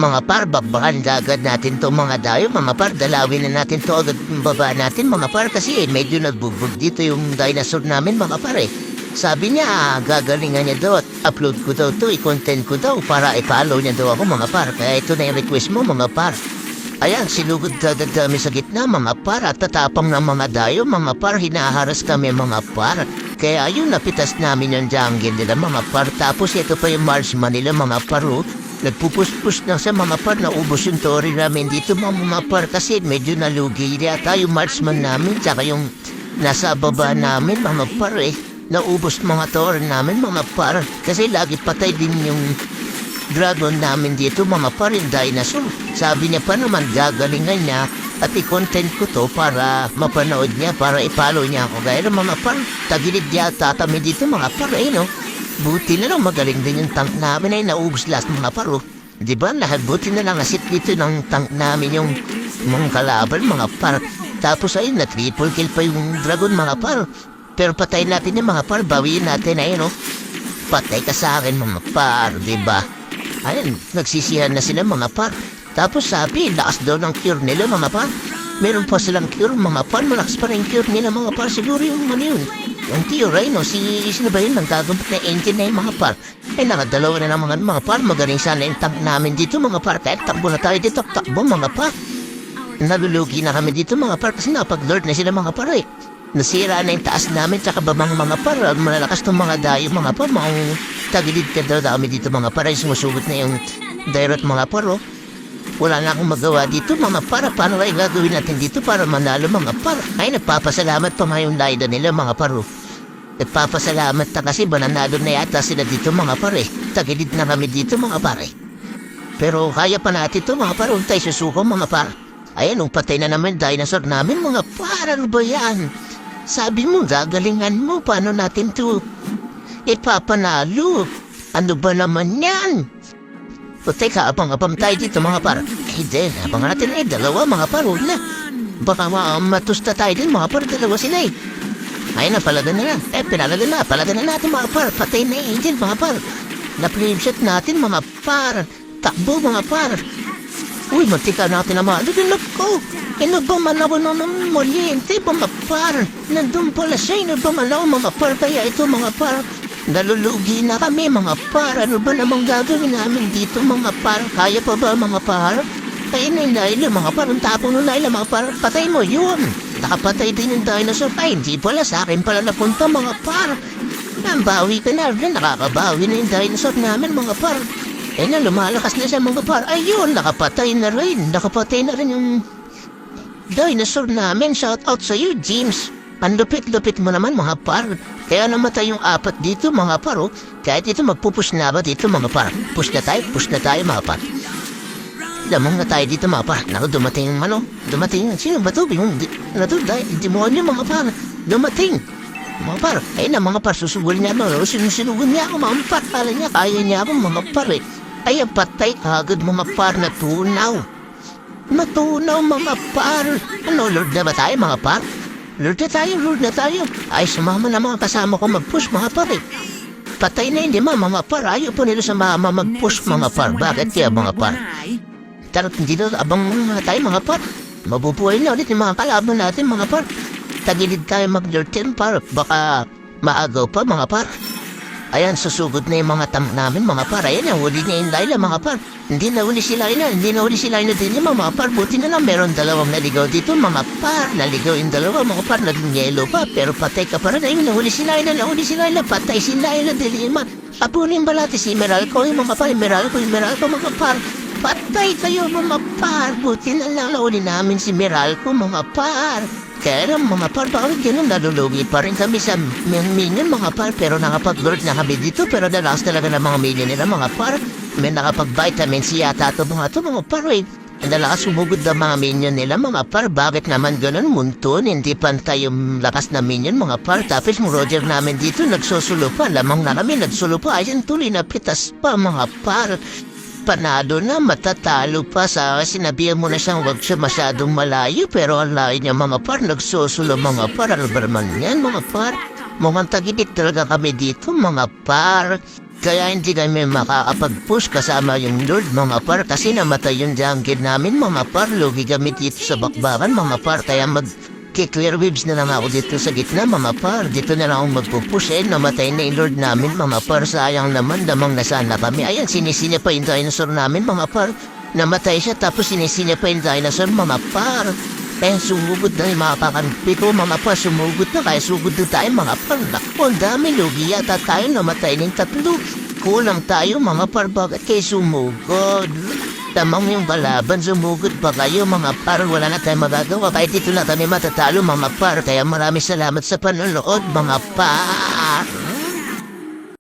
Mga par, bakbakan agad natin to mga dayo. Mga par, dalawin na natin to agad yung baba natin mga par. Kasi medyo nagbugbog dito yung dinosaur namin mga par eh. Sabi niya, gagalingan niya daw at upload ko daw to, i-content ko daw para i-follow niya daw ako mga par. Kaya ito na yung request mo mga par. Ayan, sinugod dadami sa gitna mga par at tatapang ng mga dayo mga par. Hinaharas kami mga par. Kaya ayun, napitas namin yung jungle nila mga par. Tapos ito pa yung marksman nila mga par. Nagpupus-pus na sa mga par, naubos yung tori namin dito mga par. Kasi medyo nalugi yata yung marksman namin. Tsaka yung nasa baba namin mga par eh. Naubos mga tori namin mga par. Kasi lagi patay din yung dragon namin dito mga par, yung dinosaur. Sabi niya pa naman gagalingan niya at i-content ko to para mapanood niya, para i-follow niya ako. Gaya ng mga par, tagilid yata kami dito mga par eh no. Buti na lang magaling din yung tank namin ay naubos last mga par oh. Diba lahat buti na lang asit dito ng tank namin yung mga kalaban mga par. Tapos ay na triple kill pa yung dragon mga par. Pero patay natin yung mga par, bawiin natin ay no. Patay ka sa akin mga par, diba? Ayun, nagsisihan na sila mga par. Tapos sabi, lakas daw ng cure nila mga par. Meron pa silang cure mga par, malakas pa rin cure nila mga par. Siguro yung ano yun, yung cure ay no, sino ba yun, nagtagamot na engine na yung mga par. Ay nakadalawa na ng mga par, magaling sana yung tank namin dito mga par. Kahit takbo na tayo dito, takbo mga par. Nalulugi na kami dito mga par kasi napag-lord na sila mga par eh. Nasira na yung taas namin tsaka babang mga par. Malalakas ng mga dayo mga par. Mga tagilid ka daw dami dito mga par. Ay sumusugot na yung direct mga par oh. Wala na akong magawa dito mga par. Paano kayo gagawin natin dito para manalo mga par? Ay nagpapasalamat pa mga yung laida nila mga par oh. Nagpapasalamat na kasi bananalo na yata sila dito mga par eh. Tagilid na kami dito mga par eh. Pero kaya pa natin ito mga par. Huwag tayo susuko mga par. Ayan, nung patay na naman dinosaur namin mga par. Ano ba yan? Sabi mo, gagalingan mo, paano natin to ipapanalo? Ano ba naman yan? O teka, abang-abang tayo dito mga par. Eh din, abang natin eh, dalawa mga par, huwag na. Baka matusta tayo din mga par, dalawa sila eh. Ayun na, palagan na lang. Palagan na natin mga par. Patay na eh, din mga par. Na-flame shot natin mga par. Takbo mga par. Uy, matika natin naman. Nagalap ko. Inabamalaw ng maliente, mga par. Nandun pala siya, inabamalaw, mga par. Kaya ito, mga par. Nalulugi na kami, mga par. Ano ba namang gagawin namin dito, mga par? Kaya pa ba, mga par? Kaya na yung Naila, mga par. Ang tapong ng Naila, mga par. Patay mo, yun. Nakapatay din yung dinosaur. Ay, hindi pala. Sa akin pala napunta, mga par. Nambawi ka na. Nakakabawi na yung dinosaur namin, mga par. Eh na, lumalakas na siya mga par. Ayun, nakapatay na rin. Nakapatay na rin yung dinosaur namin. Shout out sa iyo, James. Ang lupit-lupit mo naman mga par. Kaya namatay yung apat dito mga par. Oh. Kahit ito magpupush na ba dito mga par. Push na tayo mga par. Lamang na tayo dito mga par. Naku, dumating yung ano. Dumating. Sino ba ito? Yung demonyo mga par. Dumating. Mga par. Ayun na mga par. Susugol niya ako. Sinusunugan niya ako mga par. Kala niya, kaya niya ako mga par eh. Ay, patay agad mga par na tunaw. Matunaw mga par. Ano, Lord na ba tayo mga par? Lord na tayo. Ay, sumama na mga kasama ko mag-push mga par eh. Patay na hindi mga par. Ayaw po nila sa mama mag-push mga par. Bakit kaya mga par? Tarot hindi na abang mga tayo mga par. Mabubuhay na ulit yung mga kalaban natin mga par. Tagilid tayo mag-Lord 10 par. Baka maagaw pa mga par. Ayan, susugod na yung mga tank namin, mga par. Ayan, huli niya yung Laila, mga par. Hindi na huli si Laila din yung mga par. Buti na lang, meron dalawang naligaw dito, mga par. Naligaw yung dalawa, mga par, naging yellow pa. Pero patay ka pa rin. Ayun, nahuli si Laila, patay si Laila, diliman. Apunin balati si Meralco, yung mga par, Meralco, mga par. Patay kayo, mga par. Buti na lang, nahuli namin si Meralco, mga par. Kaya lang mga par, bakit ganun nalulugi pa rin kami sa minion mga par. Pero nakapag-lord na kami dito. Pero nalakas talaga ng mga minion nila mga par. May nakapag-vitamin C yata ito mga par eh. Nalakas sumugod na mga minion nila mga par. Bakit naman ganun munton? Hindi pantay yung lakas na minion mga par. Tapos yung Roger namin dito nagsusulo pa. Lamang na kami nagsulo pa. Ayan tuloy na pitas pa mga par. Panalo na, matatalo pa sa sinabihan mo na siyang wag siya masyadong malayo pero ang layo niya mga par, nagsusulo mga par, albarman yan mga par. Mukhang tagilid talaga kami dito mga par. Kaya hindi kami makakapag-push kasama yung Lord mga par kasi namatay yung jungle namin mga par. Lugi kami dito sa bakbakan mga par kaya mag-clear waves na lang ako dito sa gitna mga par. Dito na lang ako magpupush namatay na yung Lord namin mga par. Sayang naman damang nasana kami. Ayan sinisinya pa yung dinosaur namin mga par. Namatay siya tapos sinisinya pa yung dinosaur mga par. Kaya sumugod na yung mga kakampi ko, mga pa, sumugod na, kaya sugod na tayo, mga par. Naku, ang dami, lugi yata tayo, namatay ng tatlo. Kulang tayo, mga par, bakit kayo sumugod? Tamang yung kalaban, sumugod pa kayo, mga par, wala na tayong magagawa. Kahit dito na kami matatalo, mga par, kaya maraming salamat sa panonood, mga par.